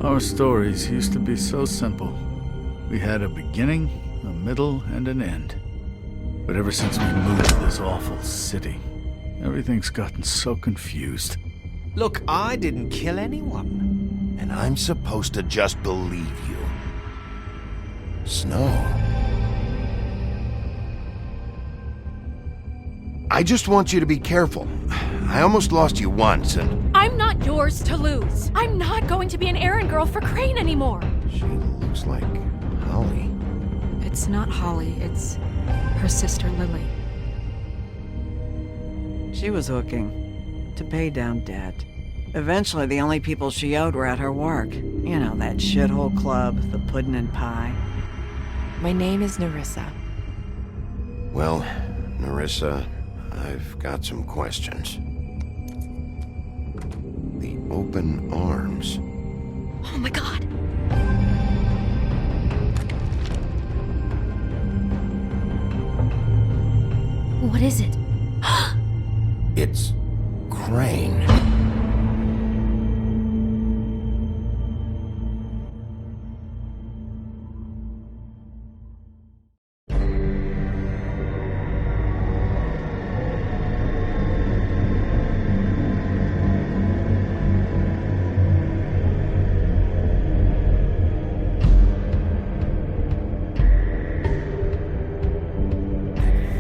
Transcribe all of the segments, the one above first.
Our stories used to be so simple. We had a beginning, a middle, and an end. But ever since we moved to this awful city, everything's gotten so confused. Look, I didn't kill anyone. And I'm supposed to just believe you. Snow. I just want you to be careful. I almost lost you once, and... I'm not yours to lose. I'm not going to be an errand girl for Crane anymore. She looks like Holly. It's not Holly, it's her sister Lily. She was hooking to pay down debt. Eventually, the only people she owed were at her work. You know, that shithole club, the Puddin' and Pie. My name is Nerissa. Well, Nerissa, I've got some questions. The open arms. Oh my god. What is it? It's Crane.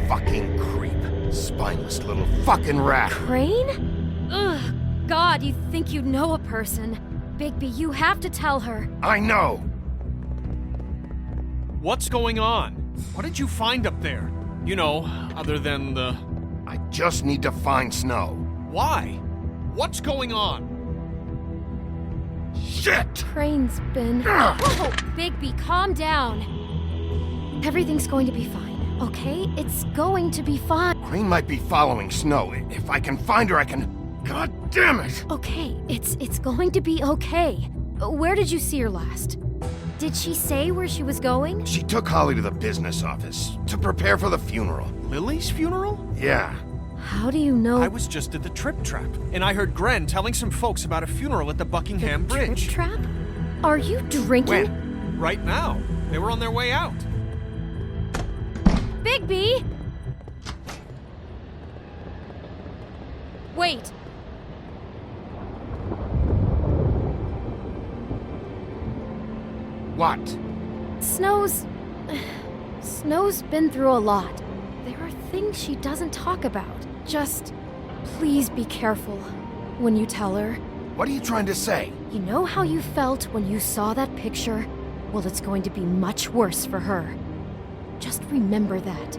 Fucking creep. Spineless little fucking rat. Crane? Ugh. God, you think you know a person. Bigby, you have to tell her. I know. What's going on? What did you find up there? You know, other than the... I just need to find Snow. Why? What's going on? Shit! Crane's been... Whoa! Bigby, calm down. Everything's going to be fine, okay? It's going to be fine. Crane might be following Snow. If I can find her, I can... God damn it! Okay, it's going to be okay. Where did you see her last? Did she say where she was going? She took Holly to the business office to prepare for the funeral. Lily's funeral? Yeah. How do you know? I was just at the Trip Trap, and I heard Gren telling some folks about a funeral at the Buckingham Bridge. Trip trap? Are you drinking? When? Right now. They were on their way out. Bigby! Wait. What? Snow's been through a lot. There are things she doesn't talk about. Just please be careful when you tell her. What are you trying to say? You know how you felt when you saw that picture? Well, it's going to be much worse for her. Just remember that.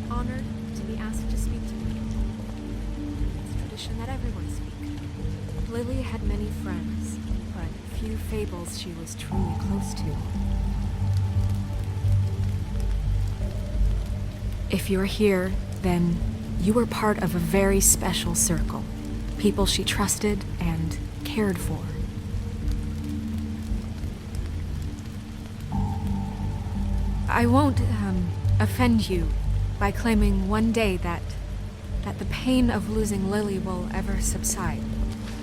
Honored to be asked to speak to you. It's tradition that everyone speak. Lily had many friends, but few fables she was truly close to. If you're here, then you were part of a very special circle. People she trusted and cared for. I won't, offend you by claiming one day that the pain of losing Lily will ever subside.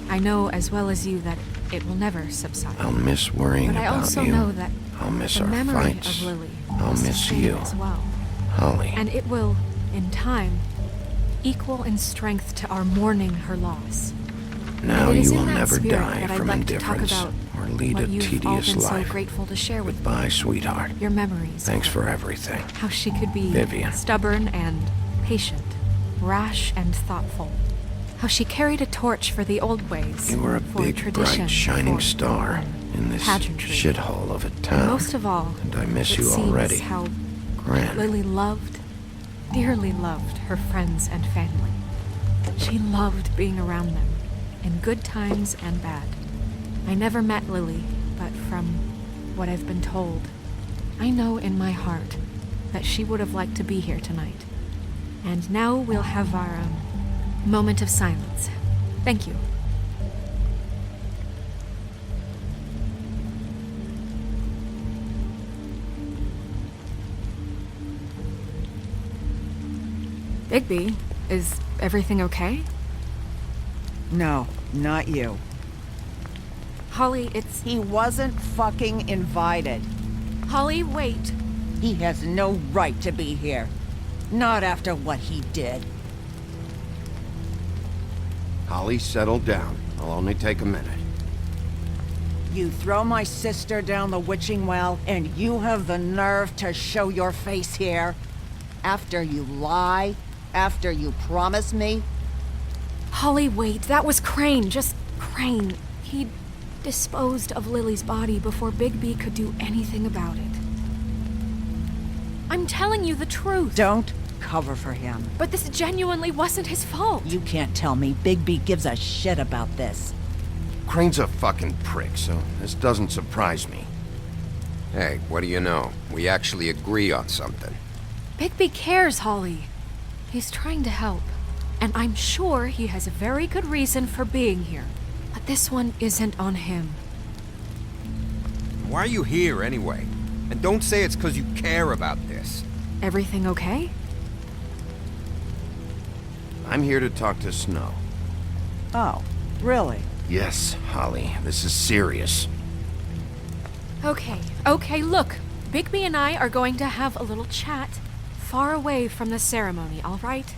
I know as well as you that it will never subside. I'll miss worrying But I about also you. know that I'll miss the our memory fights. of Lily I'll will miss sustain you. as well. Holly. And it will, in time, equal in strength to our mourning her loss. Now It is you in will that never spirit die that I'd from like to talk indifference about or lead a what you've all tedious been life. so grateful to share with me. Goodbye, sweetheart. Your memories. Thanks of her. for everything. How she could be Vivian. stubborn and patient, rash and thoughtful. How she carried a torch for the old ways. You were a for big, tradition, bright, shining for star in this pageantry. shithole of a And town. most of all, And I miss it you seems already. how Gran. Lily loved dearly loved her friends and family. She loved being around them, in good times and bad. I never met Lily, but from what I've been told, I know in my heart that she would have liked to be here tonight. And now we'll have our moment of silence. Thank you. Bigby, is everything okay? No, not you. Holly, it's... He wasn't fucking invited. Holly, wait. He has no right to be here. Not after what he did. Holly, settle down. I'll only take a minute. You throw my sister down the witching well, and you have the nerve to show your face here? After you lie? After you promise me? Holly, wait. That was Crane. Just Crane. He disposed of Lily's body before Bigby could do anything about it. I'm telling you the truth. Don't cover for him. But this genuinely wasn't his fault. You can't tell me Bigby gives a shit about this. Crane's a fucking prick, so this doesn't surprise me. Hey, what do you know? We actually agree on something. Bigby cares, Holly. He's trying to help. And I'm sure he has a very good reason for being here. But this one isn't on him. Why are you here anyway? And don't say it's because you care about this. Everything okay? I'm here to talk to Snow. Oh, really? Yes, Holly, this is serious. Okay, look. Bigby and I are going to have a little chat far away from the ceremony, all right?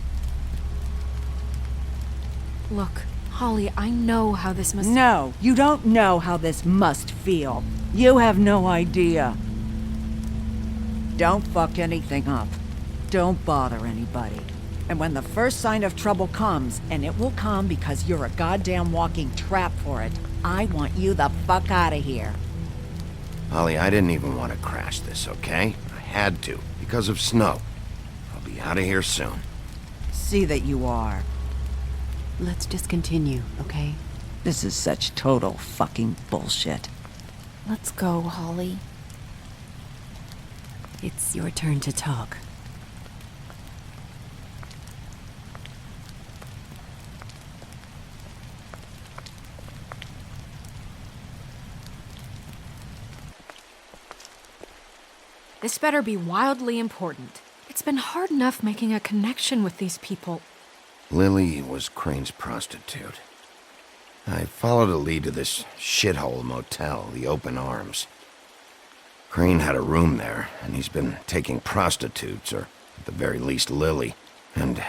Look, Holly, I know how this must... No, you don't know how this must feel. You have no idea. Don't fuck anything up. Don't bother anybody. And when the first sign of trouble comes, and it will come because you're a goddamn walking trap for it, I want you the fuck out of here. Holly, I didn't even want to crash this, okay? I had to, because of Snow. I'll be out of here soon. See that you are. Let's just continue, okay? This is such total fucking bullshit. Let's go, Holly. It's your turn to talk. This better be wildly important. It's been hard enough making a connection with these people. Lily was Crane's prostitute. I followed a lead to this shithole motel, the Open Arms. Crane had a room there, and he's been taking prostitutes, or at the very least Lily, and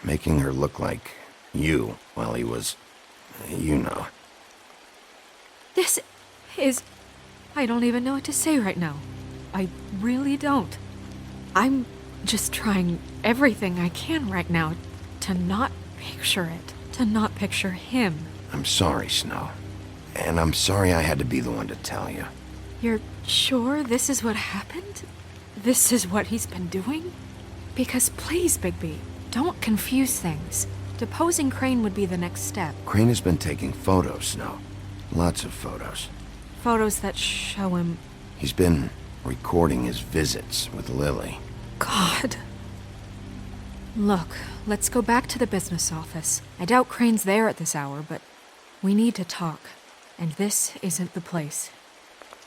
making her look like you while he was, you know. This is... I don't even know what to say right now. I really don't. I'm just trying everything I can right now to not picture it, to not picture him. I'm sorry, Snow. And I'm sorry I had to be the one to tell you. You're sure this is what happened? This is what he's been doing? Because please, Bigby, don't confuse things. Deposing Crane would be the next step. Crane has been taking photos, Snow. Lots of photos. Photos that show him... He's been recording his visits with Lily. God. Look, let's go back to the business office. I doubt Crane's there at this hour, but we need to talk. And this isn't the place.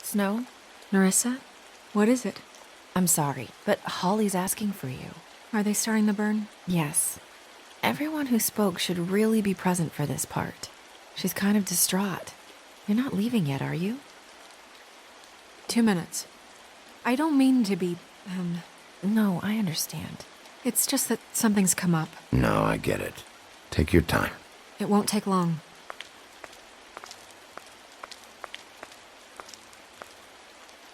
Snow? Nerissa? What is it? I'm sorry, but Holly's asking for you. Are they starting the burn? Yes. Everyone who spoke should really be present for this part. She's kind of distraught. You're not leaving yet, are you? 2 minutes. I don't mean to be, No, I understand. It's just that something's come up. No, I get it. Take your time. It won't take long.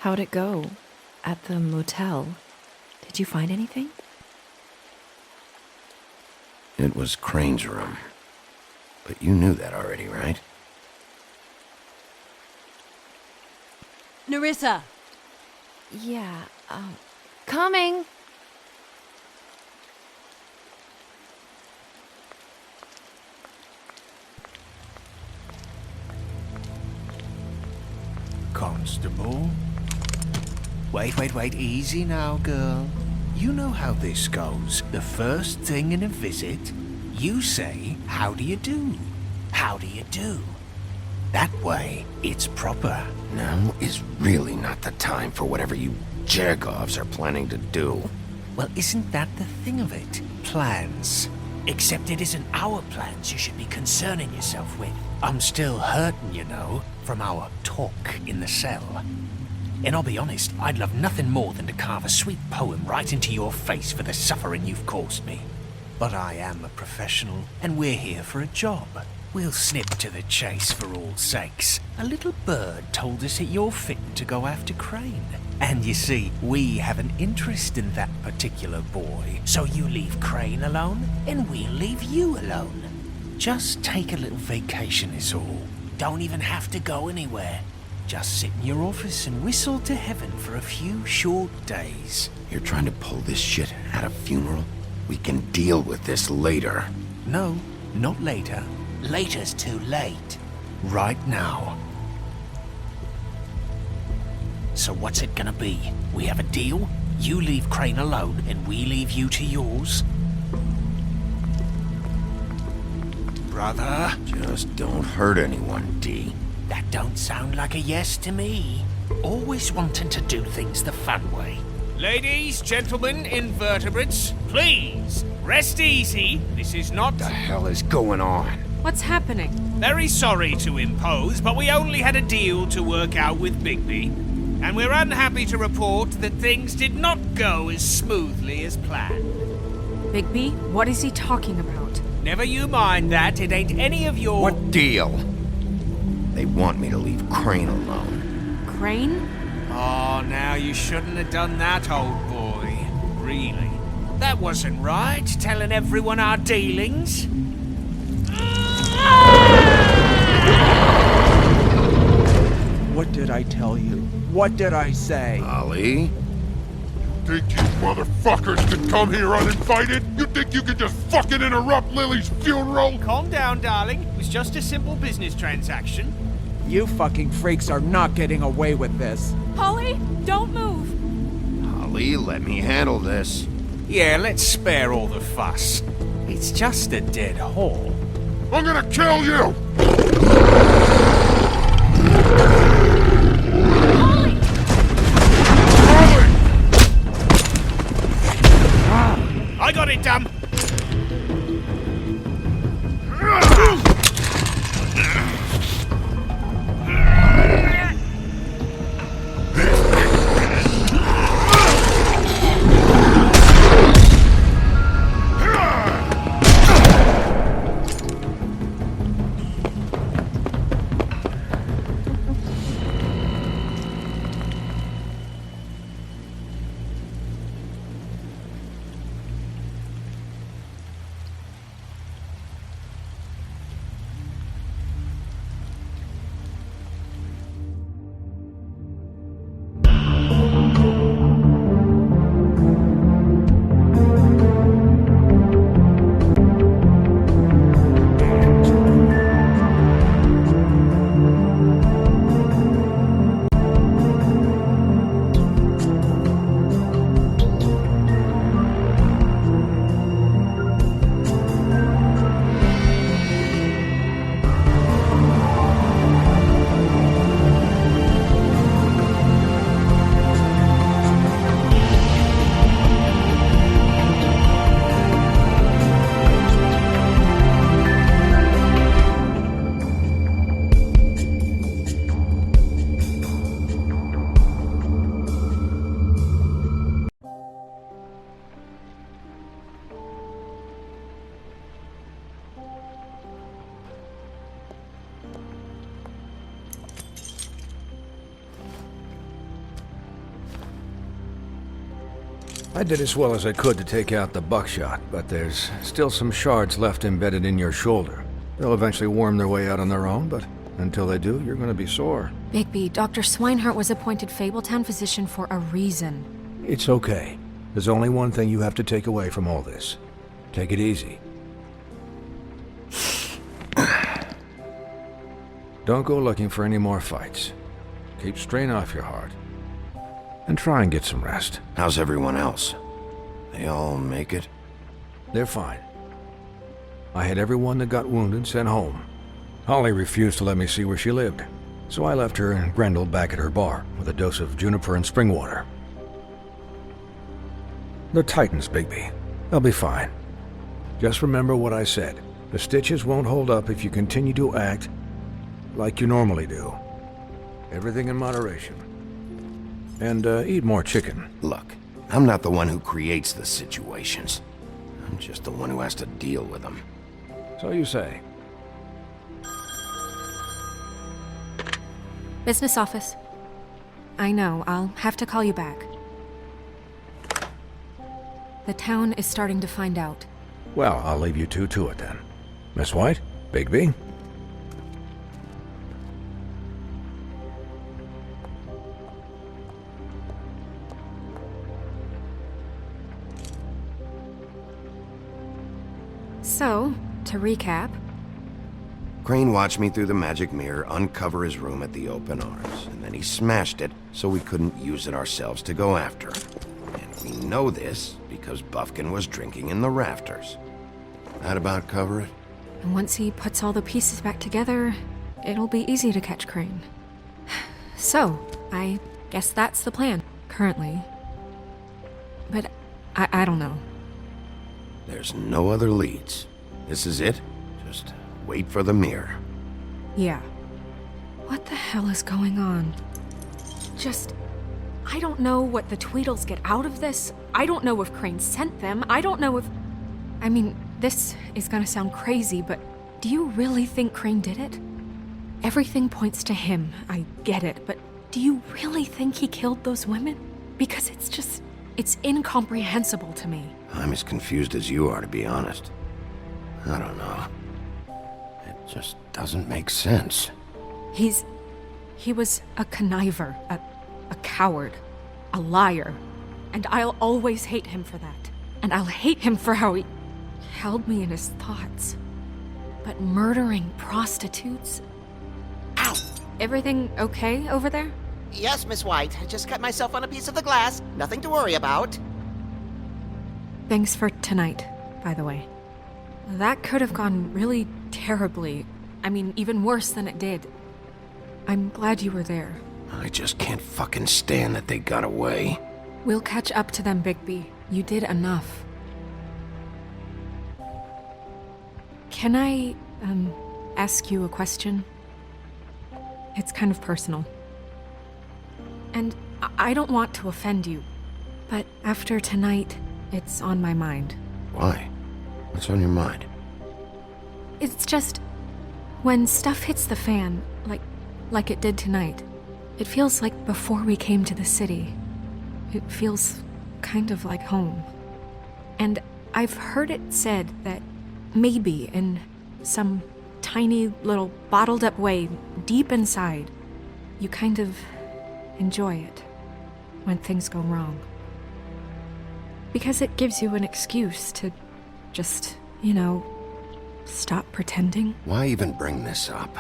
How'd it go? At the motel? Did you find anything? It was Crane's room. But you knew that already, right? Nerissa! Yeah, coming! Constable. Wait, easy now, girl. You know how this goes. The first thing in a visit, you say, how do you do? How do you do? That way, it's proper. Now is really not the time for whatever you Jergovs are planning to do. Well, isn't that the thing of it? Plans. Except it isn't our plans you should be concerning yourself with. I'm still hurting, you know, from our talk in the cell. And I'll be honest, I'd love nothing more than to carve a sweet poem right into your face for the suffering you've caused me. But I am a professional, and we're here for a job. We'll snip to the chase for all sakes. A little bird told us that you're fitting to go after Crane. And you see, we have an interest in that particular boy. So you leave Crane alone, and we'll leave you alone. Just take a little vacation is all. Don't even have to go anywhere. Just sit in your office and whistle to heaven for a few short days. You're trying to pull this shit at a funeral? We can deal with this later. No, not later. Later's too late. Right now. So what's it gonna be? We have a deal? You leave Crane alone, and we leave you to yours? Brother? Just don't hurt anyone, D. That don't sound like a yes to me. Always wanting to do things the fun way. Ladies, gentlemen, invertebrates, please, rest easy. This is not... What the hell is going on? What's happening? Very sorry to impose, but we only had a deal to work out with Bigby. And we're unhappy to report that things did not go as smoothly as planned. Bigby, what is he talking about? Never you mind that, it ain't any of your... What deal? They want me to leave Crane alone. Crane? Oh, now you shouldn't have done that, old boy. Really. That wasn't right, telling everyone our dealings. What did I tell you? What did I say? Ali? Think you motherfuckers can come here uninvited? You think you can just fucking interrupt Lily's funeral? Calm down, darling. It was just a simple business transaction. You fucking freaks are not getting away with this. Polly, don't move! Ali, let me handle this. Yeah, let's spare all the fuss. It's just a dead hole. I'm gonna kill you! I got it, damn! I did as well as I could to take out the buckshot, but there's still some shards left embedded in your shoulder. They'll eventually worm their way out on their own, but until they do, you're gonna be sore. Bigby, Dr. Swinehart was appointed Fabletown physician for a reason. It's okay. There's only one thing you have to take away from all this. Take it easy. Don't go looking for any more fights. keep strain off your heart. And try and get some rest. How's everyone else? They all make it? They're fine. I had everyone that got wounded sent home. Holly refused to let me see where she lived, so I left her and Grendel back at her bar with a dose of juniper and spring water. They're Titans, Bigby. They'll be fine. Just remember what I said. The stitches won't hold up if you continue to act like you normally do. Everything in moderation. And eat more chicken. Look, I'm not the one who creates the situations. I'm just the one who has to deal with them. So you say. Business office. I know, I'll have to call you back. The town is starting to find out. Well, I'll leave you two to it then. Miss White, Bigby. So, to recap, Crane watched me through the magic mirror uncover his room at the Open Arms, and then he smashed it so we couldn't use it ourselves to go after him. And we know this because Bufkin was drinking in the rafters. That about cover it? and once he puts all the pieces back together, it'll be easy to catch Crane. So, I guess that's the plan, currently. But I don't know. There's no other leads. This is it. Just wait for the mirror. Yeah. What the hell is going on? I don't know what the Tweedles get out of this. I don't know if Crane sent them. I don't know if... I mean, this is gonna sound crazy, but do you really think Crane did it? Everything points to him, I get it, but do you really think he killed those women? Because it's incomprehensible to me. I'm as confused as you are, to be honest. I don't know. It just doesn't make sense. He was a conniver, a coward, a liar, and I'll always hate him for that. And I'll hate him for how he held me in his thoughts. But murdering prostitutes? Ow! Everything okay over there? Yes, Miss White. I just cut myself on a piece of the glass. Nothing to worry about. Thanks for tonight, by the way. That could have gone really terribly. I mean, even worse than it did. I'm glad you were there. I just can't fucking stand that they got away. We'll catch up to them, Bigby. You did enough. Can I, ask you a question? It's kind of personal. And I don't want to offend you, but after tonight, it's on my mind. Why? What's on your mind? It's just, when stuff hits the fan, like it did tonight, it feels like before we came to the city. It feels kind of like home. And I've heard it said that maybe in some tiny little bottled up way deep inside, you kind of enjoy it when things go wrong. Because it gives you an excuse to just, stop pretending. Why even bring this up?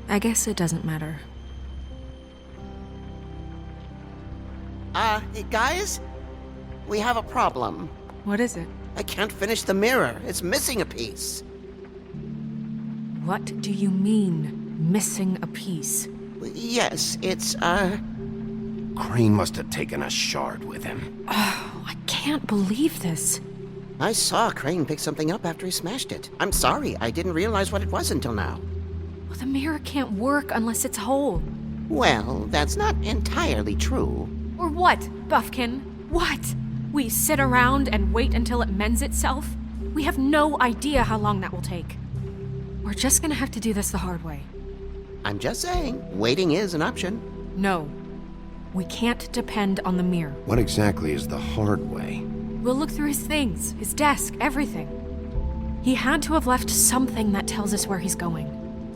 I guess it doesn't matter. Guys? We have a problem. What is it? I can't finish the mirror. It's missing a piece. What do you mean, missing a piece? Yes, it's, Crane must have taken a shard with him. Oh, I can't believe this. I saw Crane pick something up after he smashed it. I'm sorry, I didn't realize what it was until now. Well, the mirror can't work unless it's whole. Well, that's not entirely true. Or what, Buffkin? What? We sit around and wait until it mends itself? We have no idea how long that will take. We're just gonna have to do this the hard way. I'm just saying, waiting is an option. No. We can't depend on the mirror. What exactly is the hard way? We'll look through his things, his desk, everything. He had to have left something that tells us where he's going.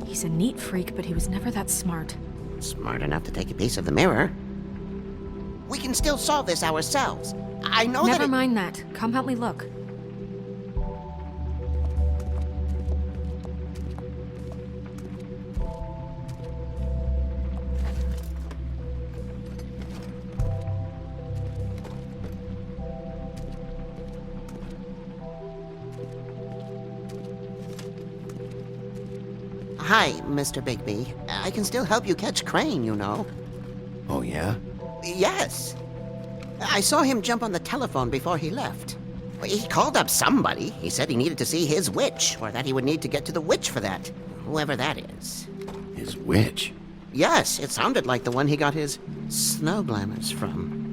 He's a neat freak, but he was never that smart. Smart enough to take a piece of the mirror. We can still solve this ourselves. I know that Never mind that. Come help me look. Hi, Mr. Bigby. I can still help you catch Crane, you know. Oh, yeah? Yes. I saw him jump on the telephone before he left. He called up somebody. He said he needed to see his witch, or that he would need to get to the witch for that. Whoever that is. His witch? Yes, it sounded like the one he got his snow glamours from.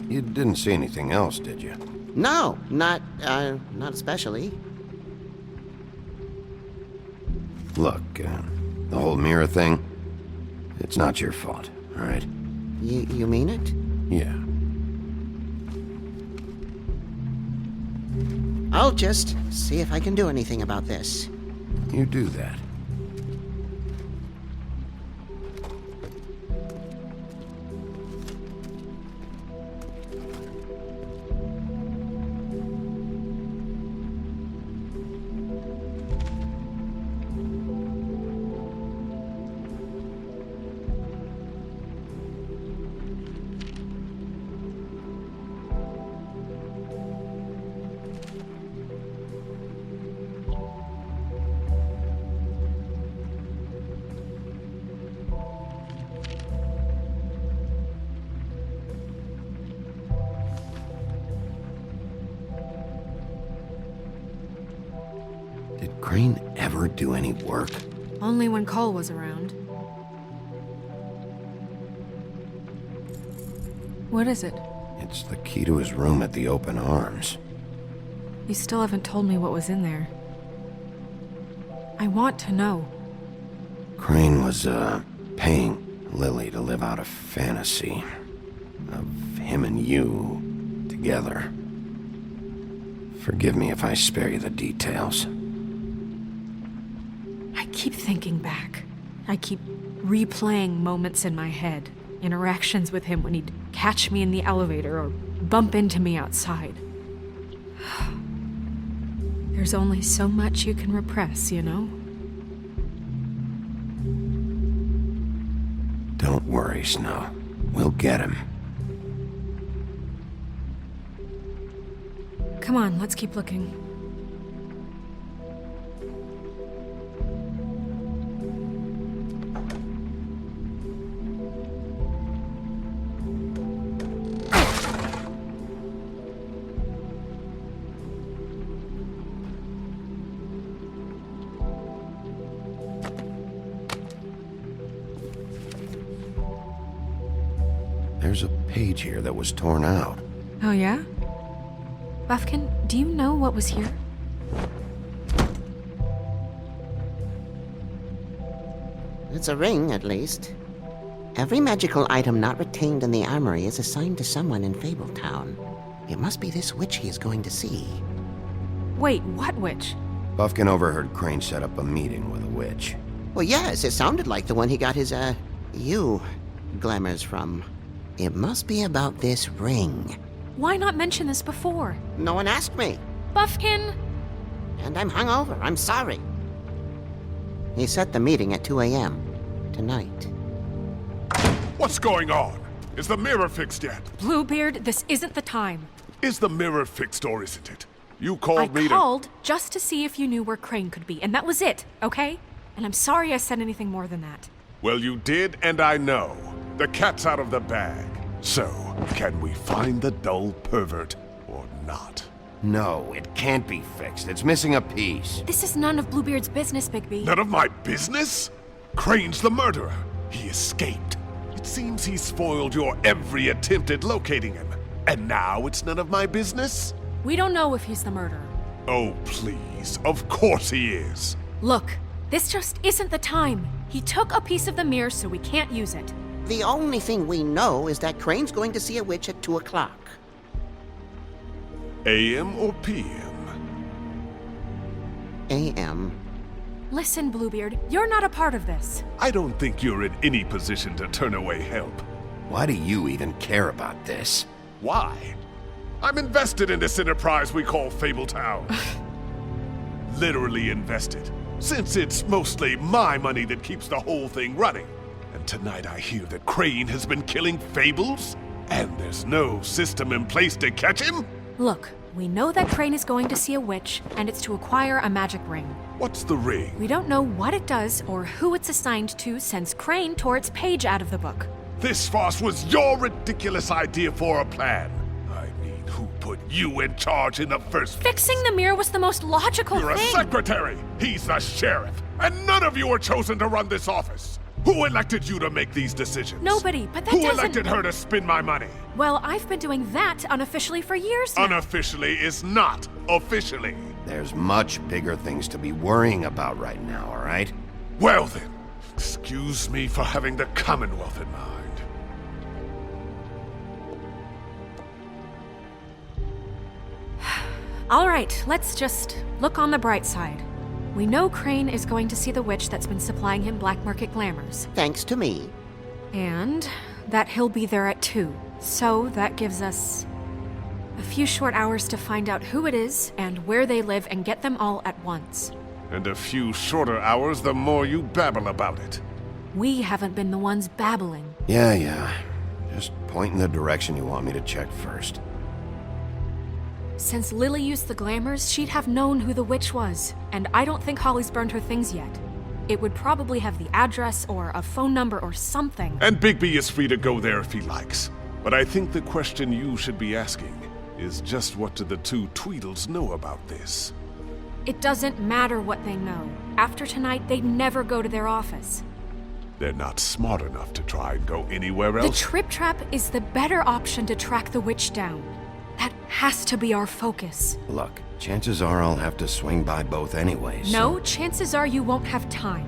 You didn't see anything else, did you? No, not especially. Look, the whole mirror thing, it's not your fault, all right? You mean it? Yeah. I'll just see if I can do anything about this. You do that. Did Crane ever do any work? Only when Cole was around. What is it? It's the key to his room at the Open Arms. You still haven't told me what was in there. I want to know. Crane was, paying Lily to live out a fantasy of him and you together. Forgive me if I spare you the details. I keep thinking back. I keep replaying moments in my head. Interactions with him when he'd catch me in the elevator or bump into me outside. There's only so much you can repress, you know? Don't worry, Snow. We'll get him. Come on, let's keep looking. There's a page here that was torn out. Oh, yeah? Buffkin, do you know what was here? It's a ring, at least. Every magical item not retained in the armory is assigned to someone in Fabletown. It must be this witch he is going to see. Wait, what witch? Buffkin overheard Crane set up a meeting with a witch. Well, yes, it sounded like the one he got his, glamours from. It must be about this ring. Why not mention this before? No one asked me. Buffkin! And I'm hungover. I'm sorry. He set the meeting at 2 a.m. tonight. What's going on? Is the mirror fixed yet? Bluebeard, this isn't the time. Is the mirror fixed or isn't it? You called me I called just to see if you knew where Crane could be, and that was it, okay? And I'm sorry I said anything more than that. Well, you did, and I know. The cat's out of the bag. So, can we find the dull pervert or not? No, it can't be fixed. It's missing a piece. This is none of Bluebeard's business, Bigby. None of my business? Crane's the murderer. He escaped. It seems he spoiled your every attempt at locating him. And now it's none of my business? We don't know if he's the murderer. Oh, please. Of course he is. Look, this just isn't the time. He took a piece of the mirror, so we can't use it. The only thing we know is that Crane's going to see a witch at 2 o'clock. AM or PM? AM. Listen, Bluebeard, you're not a part of this. I don't think you're in any position to turn away help. Why do you even care about this? Why? I'm invested in this enterprise we call Fabletown. Literally invested, since it's mostly my money that keeps the whole thing running. And tonight I hear that Crane has been killing Fables, and there's no system in place to catch him? Look, We know that Crane is going to see a witch, and it's to acquire a magic ring. What's the ring? We don't know what it does or who it's assigned to since Crane tore its page out of the book. This farce was your ridiculous idea for a plan. I mean, who put you in charge in the first place? Fixing the mirror was the most logical You're thing. a secretary. He's the sheriff. And none of you were chosen to run this office. Who elected you to make these decisions? Nobody, but that Who doesn't... elected her to spend my money? Well, I've been doing that unofficially for years now. Unofficially is not officially. There's much bigger things to be worrying about right now, all right? Well then, excuse me for having the Commonwealth in mind. All right, let's just look on the bright side. We know Crane is going to see the witch that's been supplying him black market glamours. Thanks to me. And that he'll be there at 2. So that gives us a few short hours to find out who it is and where they live and get them all at once. And a few shorter hours the more you babble about it. We haven't been the ones babbling. Yeah. Just point in the direction you want me to check first. Since Lily used the glamours, she'd have known who the witch was, and I don't think Holly's burned her things yet. It would probably have the address or a phone number or something. And Bigby is free to go there if he likes. But I think the question you should be asking is just what do the two Tweedles know about this? It doesn't matter what they know. After tonight, they'd never go to their office. They're not smart enough to try and go anywhere The else. Trip Trap is the better option to track the witch down. That has to be our focus. Look, chances are I'll have to swing by both anyways. No, chances are you won't have time.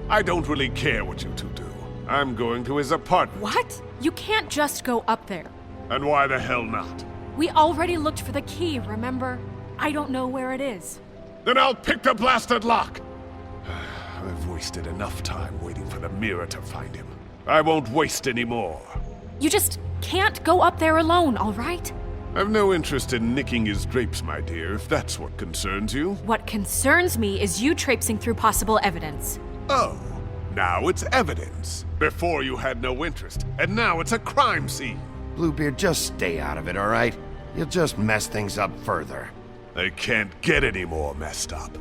I don't really care what you two do. I'm going to his apartment. What? You can't just go up there. And why the hell not? We already looked for the key, remember? I don't know where it is. Then I'll pick the blasted lock! I've wasted enough time waiting for the mirror to find him. I won't waste any more. You just can't go up there alone, all right? I've no interest in nicking his drapes, my dear, if that's what concerns you. What concerns me is you traipsing through possible evidence. Oh, now it's evidence. Before you had no interest, and now it's a crime scene. Bluebeard, just stay out of it, all right? You'll just mess things up further. They can't get any more messed up.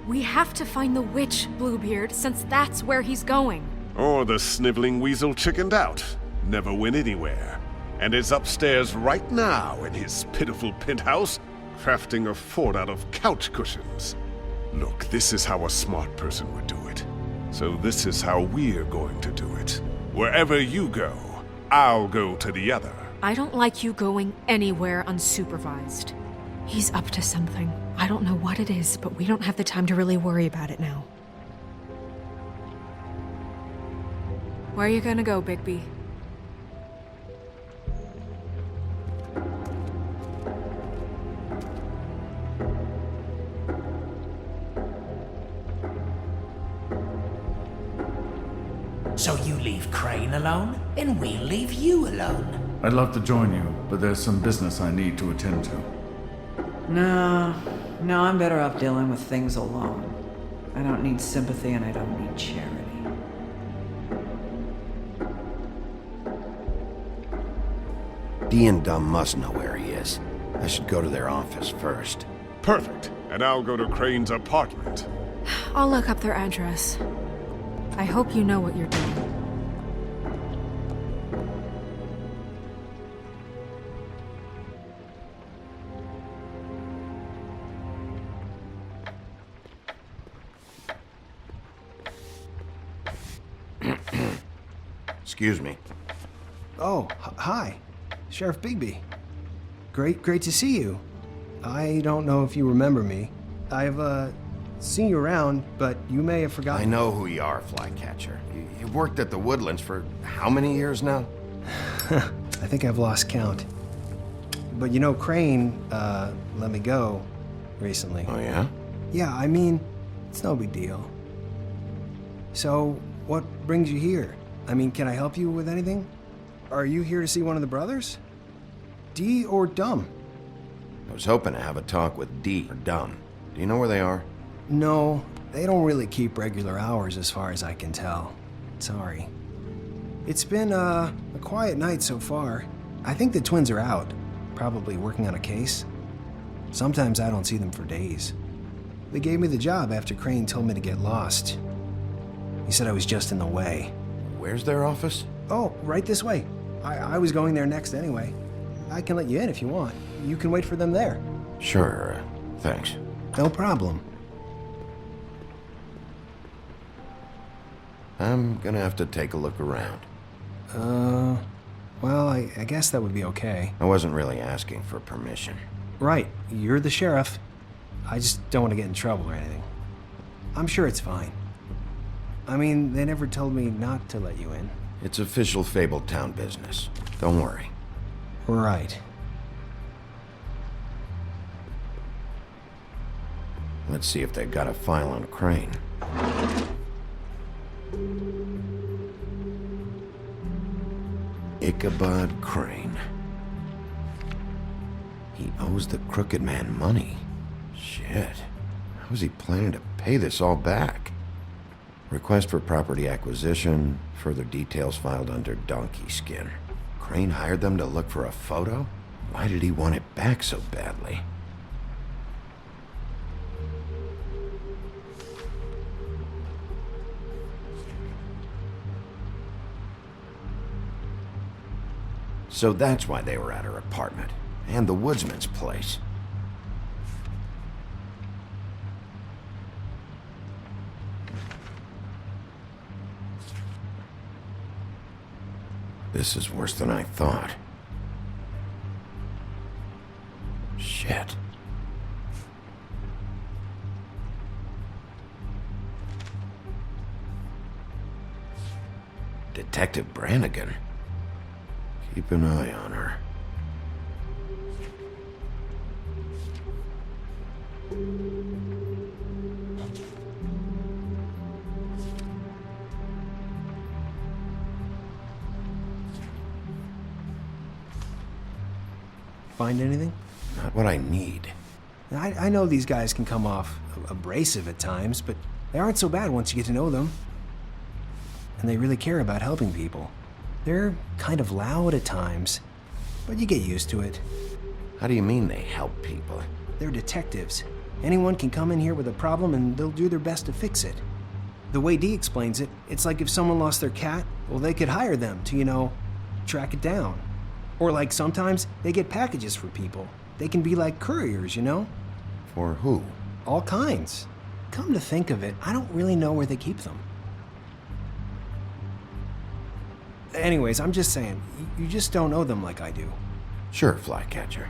We have to find the witch, Bluebeard, since that's where he's going. Or the sniveling weasel chickened out, never went anywhere, and is upstairs right now in his pitiful penthouse, crafting a fort out of couch cushions. Look, this is how a smart person would do it. So this is how we're going to do it. Wherever you go, I'll go to the other. I don't like you going anywhere unsupervised. He's up to something. I don't know what it is, but we don't have the time to really worry about it now. Where are you gonna go, Bigby? So you leave Crane alone, and we'll leave you alone. I'd love to join you, but there's some business I need to attend to. No, I'm better off dealing with things alone. I don't need sympathy and I don't need charity. Dee and Dumb must know where he is. I should go to their office first. Perfect. And I'll go to Crane's apartment. I'll look up their address. I hope you know what you're doing. Excuse me. Oh, hi. Sheriff Bigby. Great to see you. I don't know if you remember me. I've, seen you around, but you may have forgotten. I know who you are, Flycatcher. You've worked at the Woodlands for how many years now? I think I've lost count. But you know, Crane, let me go recently. Oh, yeah? Yeah, I mean, it's no big deal. So, what brings you here? I mean, can I help you with anything? Are you here to see one of the brothers? Dee or Dumb? I was hoping to have a talk with Dee or Dumb. Do you know where they are? No, they don't really keep regular hours as far as I can tell. Sorry. It's been, a quiet night so far. I think the twins are out, probably working on a case. Sometimes I don't see them for days. They gave me the job after Crane told me to get lost. He said I was just in the way. Where's their office? Oh, right this way. I was going there next anyway. I can let you in if you want. You can wait for them there. Sure, thanks. No problem. I'm gonna have to take a look around. Well, I guess that would be okay. I wasn't really asking for permission. Right, you're the sheriff. I just don't want to get in trouble or anything. I'm sure it's fine. I mean, they never told me not to let you in. It's official Fabletown business. Don't worry. Right. Let's see if they've got a file on Crane. Ichabod Crane. He owes the Crooked Man money. Shit. How is he planning to pay this all back? Request for property acquisition. Further details filed under Donkey Skin. Crane hired them to look for a photo? Why did he want it back so badly? So that's why they were at her apartment. And the woodsman's place. This is worse than I thought. Shit. Detective Brannigan. Keep an eye on her. Find anything? Not what I need. I know these guys can come off abrasive at times, but they aren't so bad once you get to know them. And they really care about helping people. They're kind of loud at times, but you get used to it. How do you mean they help people? They're detectives. Anyone can come in here with a problem and they'll do their best to fix it. The way Dee explains it, it's like if someone lost their cat, well, they could hire them to, track it down. Or like sometimes they get packages for people. They can be like couriers, For who? All kinds. Come to think of it, I don't really know where they keep them. Anyways, I'm just saying, you just don't know them like I do. Sure, Flycatcher.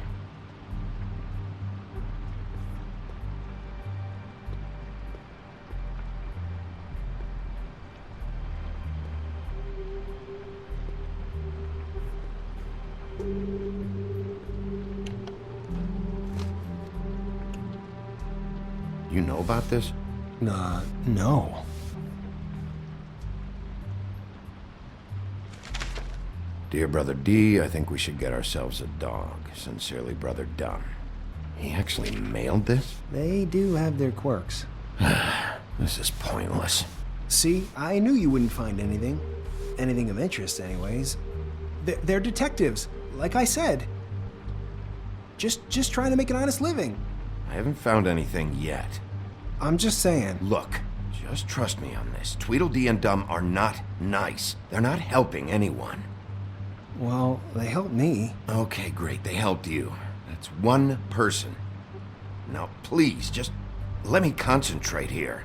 You know about this? No. Dear Brother D, I think we should get ourselves a dog. Sincerely, Brother Dunn. He actually mailed this? They do have their quirks. This is pointless. See, I knew you wouldn't find anything. Anything of interest, anyways. They're detectives, like I said. Just trying to make an honest living. I haven't found anything yet. I'm just saying. Look, just trust me on this. Tweedledee and Dum are not nice. They're not helping anyone. Well, they helped me. Okay, great. They helped you. That's one person. Now, please, just let me concentrate here.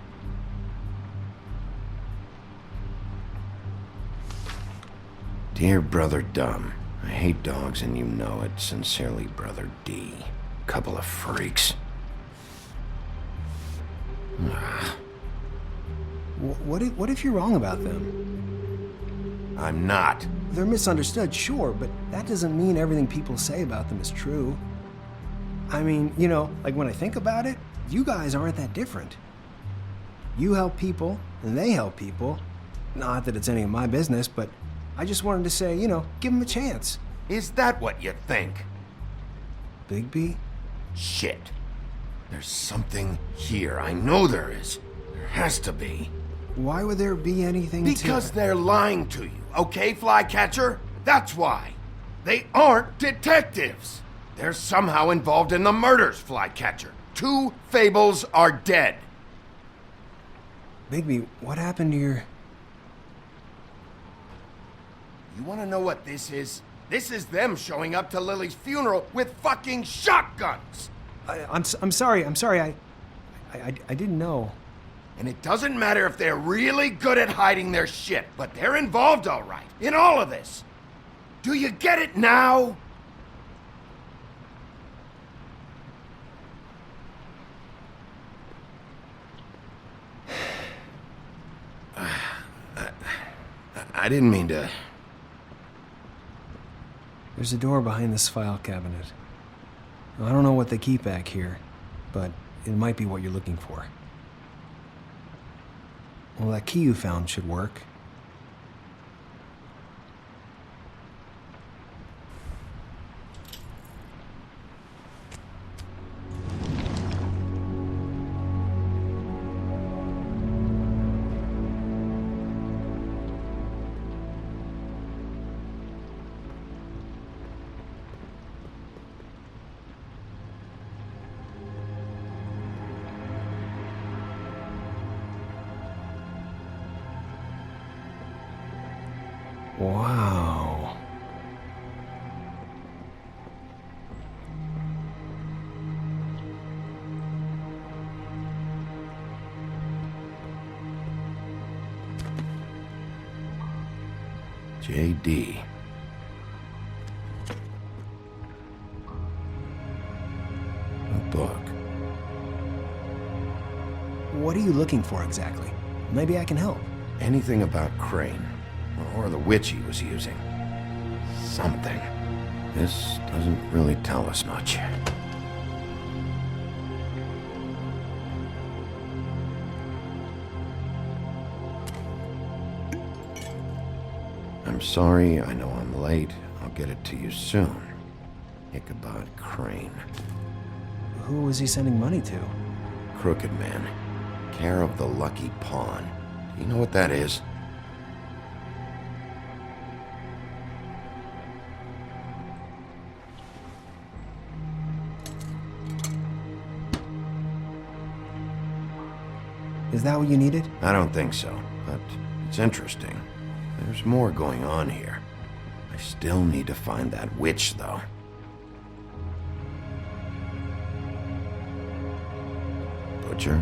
Dear Brother Dum, I hate dogs and you know it. Sincerely, Brother D. Couple of freaks. What if you're wrong about them? I'm not. They're misunderstood, sure, but that doesn't mean everything people say about them is true. I mean, like when I think about it, you guys aren't that different. You help people, and they help people. Not that it's any of my business, but I just wanted to say, give them a chance. Is that what you think? Bigby? Shit. There's something here. I know there is. There has to be. Why would there be anything Because they're lying to you, okay, Flycatcher? That's why. They aren't detectives. They're somehow involved in the murders, Flycatcher. 2 Fables are dead. Bigby, what happened to your... You want to know what this is? This is them showing up to Lily's funeral with fucking shotguns! I'm sorry, I didn't know. And it doesn't matter if they're really good at hiding their shit, but they're involved all right, in all of this. Do you get it now? I didn't mean to... There's a door behind this file cabinet. I don't know what they keep back here, but it might be what you're looking for. Well, that key you found should work. Wow. J.D. A book. What are you looking for exactly? Maybe I can help. Anything about Crane. Or the witch he was using. Something. This doesn't really tell us much. I'm sorry, I know I'm late. I'll get it to you soon. Ichabod Crane. Who was he sending money to? Crooked Man. Care of the Lucky Pawn. Do you know what that is? Is that what you needed? I don't think so, but it's interesting. There's more going on here. I still need to find that witch, though. Butcher?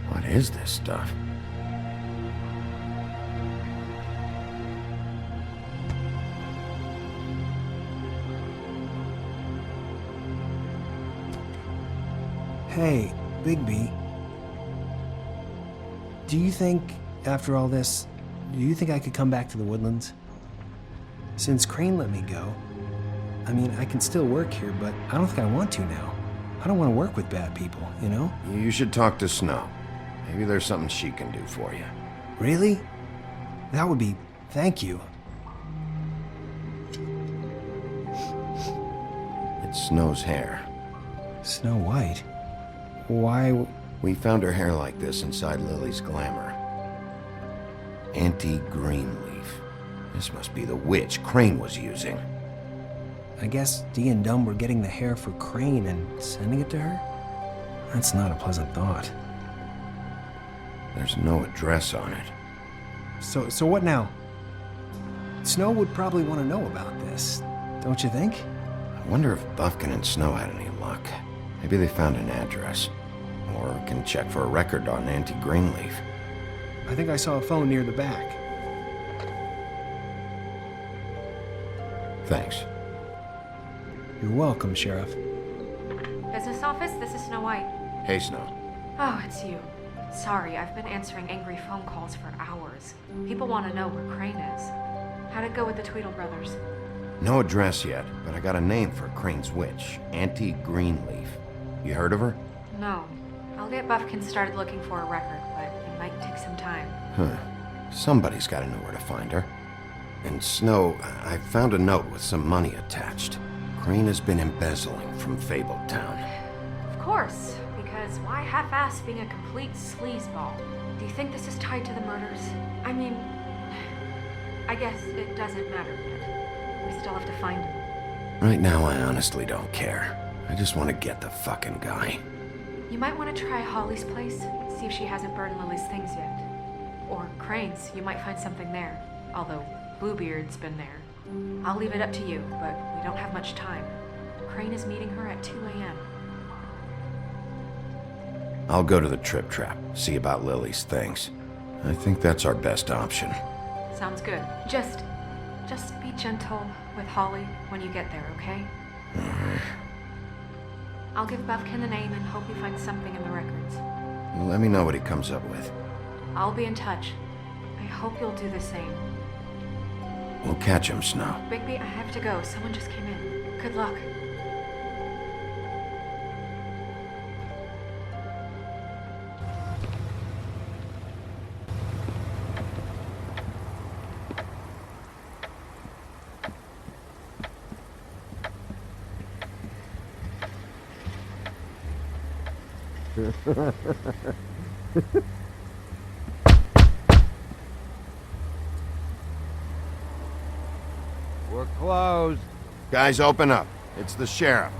What is this stuff? Hey, Bigby. Do you think, after all this, do you think I could come back to the Woodlands? Since Crane let me go, I mean, I can still work here, but I don't think I want to now. I don't want to work with bad people, you know? You should talk to Snow. Maybe there's something she can do for you. Really? That would be... thank you. It's Snow's hair. Snow White? Why... We found her hair like this inside Lily's glamour. Auntie Greenleaf. This must be the witch Crane was using. I guess Dee and Dumb were getting the hair for Crane and sending it to her? That's not a pleasant thought. There's no address on it. So what now? Snow would probably want to know about this, don't you think? I wonder if Buffkin and Snow had any luck. Maybe they found an address. Or can check for a record on Auntie Greenleaf. I think I saw a phone near the back. Thanks. You're welcome, Sheriff. Business office, this is Snow White. Hey, Snow. Oh, it's you. Sorry, I've been answering angry phone calls for hours. People want to know where Crane is. How'd it go with the Tweedle brothers? No address yet, but I got a name for Crane's witch. Auntie Greenleaf. You heard of her? No. I'll get Buffkin started looking for a record, but it might take some time. Huh. Somebody's got to know where to find her. And Snow, I found a note with some money attached. Crane has been embezzling from Fabletown. Of course, because why half-ass being a complete sleazeball? Do you think this is tied to the murders? I mean, I guess it doesn't matter yet. We still have to find him. Right now, I honestly don't care. I just want to get the fucking guy. You might want to try Holly's place, see if she hasn't burned Lily's things yet. Or Crane's, you might find something there. Although Bluebeard's been there. I'll leave it up to you, but we don't have much time. Crane is meeting her at 2 a.m. I'll go to the Trip Trap, see about Lily's things. I think that's our best option. Sounds good. Just be gentle with Holly when you get there, okay? I'll give Buffkin a name and hope he finds something in the records. Let me know what he comes up with. I'll be in touch. I hope you'll do the same. We'll catch him, Snow. Bigby, I have to go. Someone just came in. Good luck. We're closed. Guys, open up. It's the sheriff.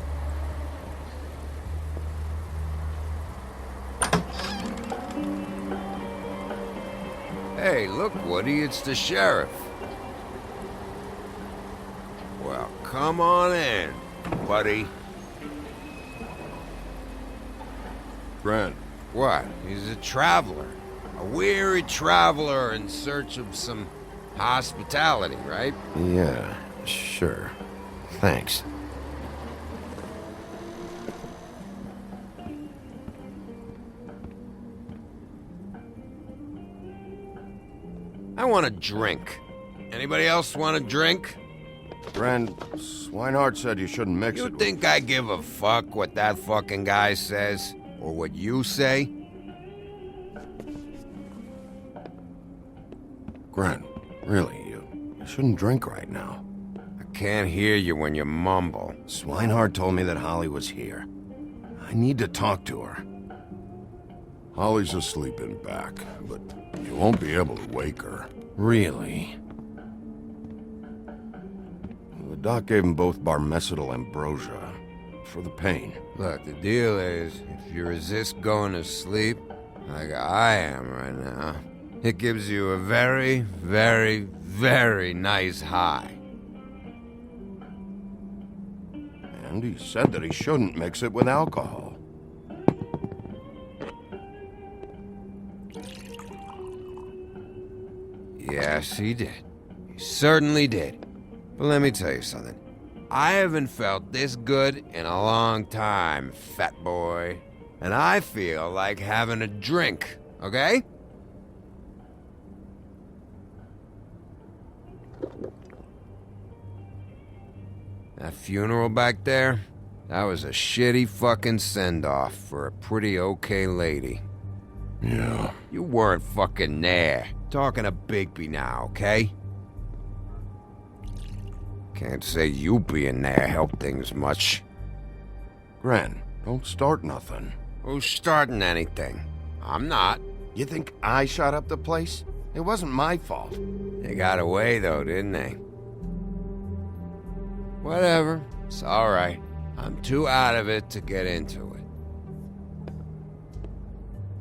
Hey, look, Woody, it's the sheriff. Well, come on in, buddy. Grant. What? He's a traveler. A weary traveler in search of some hospitality, right? Yeah, sure. Thanks. I want a drink. Anybody else want a drink? Friend, Swinehart said you shouldn't mix You it. think I give a fuck what that fucking guy says? Or what you say? Grant, really, you shouldn't drink right now. I can't hear you when you mumble. Swinehart told me that Holly was here. I need to talk to her. Holly's asleep in back, but you won't be able to wake her. Really? The doc gave him both Barmecidal ambrosia for the pain. Look, the deal is, if you resist going to sleep, like I am right now, it gives you a very, very, very nice high. And he said that he shouldn't mix it with alcohol. Yes, he did. He certainly did. But let me tell you something. I haven't felt this good in a long time, fat boy. And I feel like having a drink, okay? That funeral back there, that was a shitty fucking send-off for a pretty okay lady. Yeah. You weren't fucking there. Talking to Bigby now, okay? Can't say you being there helped things much. Gren, don't start nothing. Who's starting anything? I'm not. You think I shot up the place? It wasn't my fault. They got away though, didn't they? Whatever. It's alright. I'm too out of it to get into it.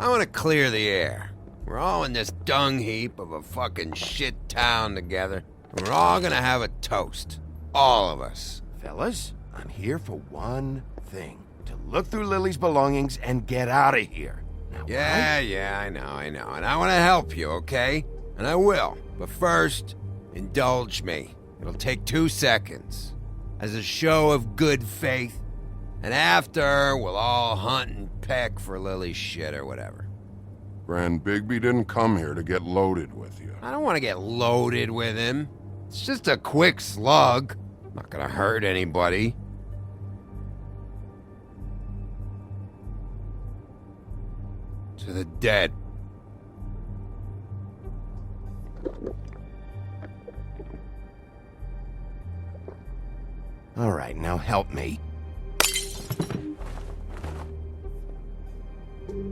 I want to clear the air. We're all in this dung heap of a fucking shit town together, and we're all gonna have a toast. All of us. Fellas, I'm here for one thing. To look through Lily's belongings and get out of here. Now, Yeah, I know. And I want to help you, okay? And I will. But first, indulge me. It'll take 2 seconds. As a show of good faith. And after, we'll all hunt and peck for Lily's shit or whatever. Grand Bigby didn't come here to get loaded with you. I don't want to get loaded with him. It's just a quick slug. Not gonna hurt anybody. To the dead. All right, now help me.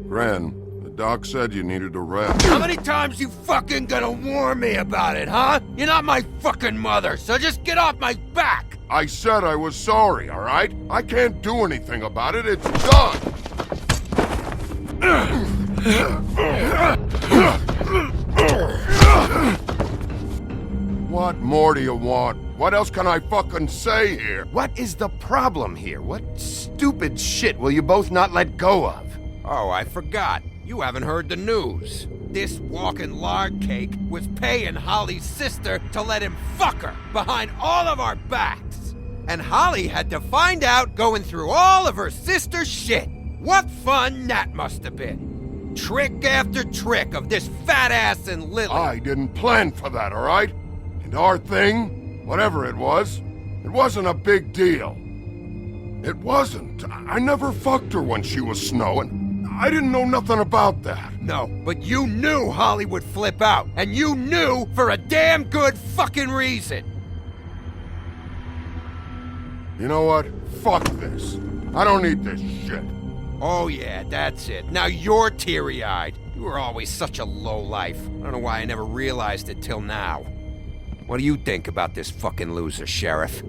Gran, the doc said you needed a rest. How many times you fucking gonna warn me about it, huh? You're not my fucking mother, so just get off my back! I said I was sorry, all right? I can't do anything about it. It's done. What more do you want? What else can I fucking say here? What is the problem here? What stupid shit will you both not let go of? Oh, I forgot. You haven't heard the news. This walking lard cake was paying Holly's sister to let him fuck her behind all of our backs. And Holly had to find out going through all of her sister's shit. What fun that must have been. Trick after trick of this fat ass and Lily. I didn't plan for that, all right? And our thing, whatever it wasn't a big deal. It wasn't. I never fucked her when she was snowing. I didn't know nothing about that. No, but you knew Holly would flip out. And you knew for a damn good fucking reason. You know what? Fuck this. I don't need this shit. Oh yeah, that's it. Now you're teary-eyed. You were always such a lowlife. I don't know why I never realized it till now. What do you think about this fucking loser, Sheriff?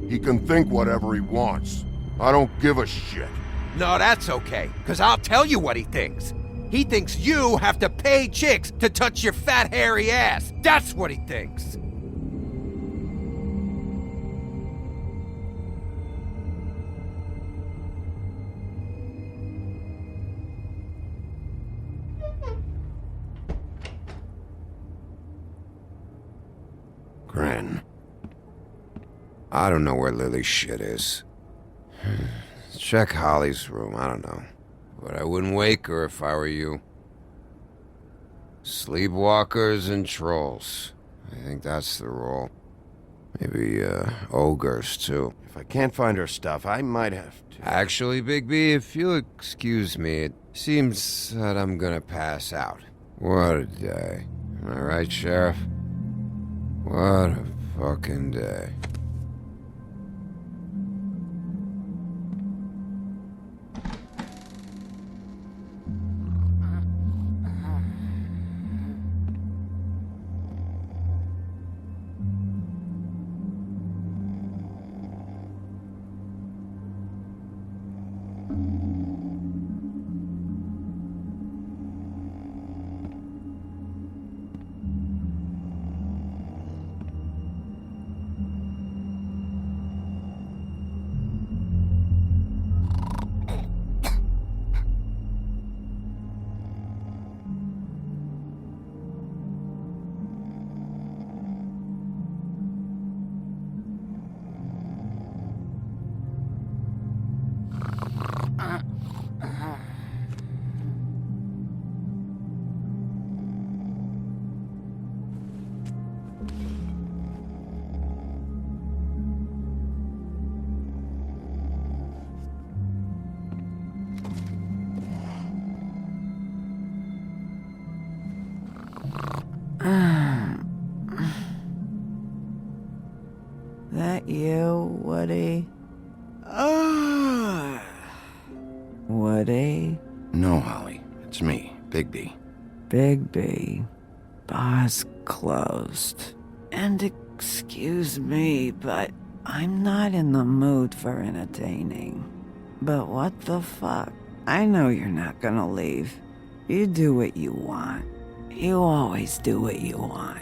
He can think whatever he wants. I don't give a shit. No, that's okay, because I'll tell you what he thinks. He thinks you have to pay chicks to touch your fat, hairy ass. That's what he thinks. Gren. I don't know where Lily's shit is. Check Holly's room, I don't know. But I wouldn't wake her if I were you. Sleepwalkers and trolls. I think that's the rule. Maybe, ogres, too. If I can't find her stuff, I might have to... Actually, Bigby, if you'll excuse me, it seems that I'm gonna pass out. What a day. Am I right, Sheriff? What a fucking day. That you, Woody? Woody? No, Holly. It's me, Bigby. Bigby. Bar's closed. And excuse me, but I'm not in the mood for entertaining. But what the fuck? I know you're not gonna leave. You do what you want. You always do what you want.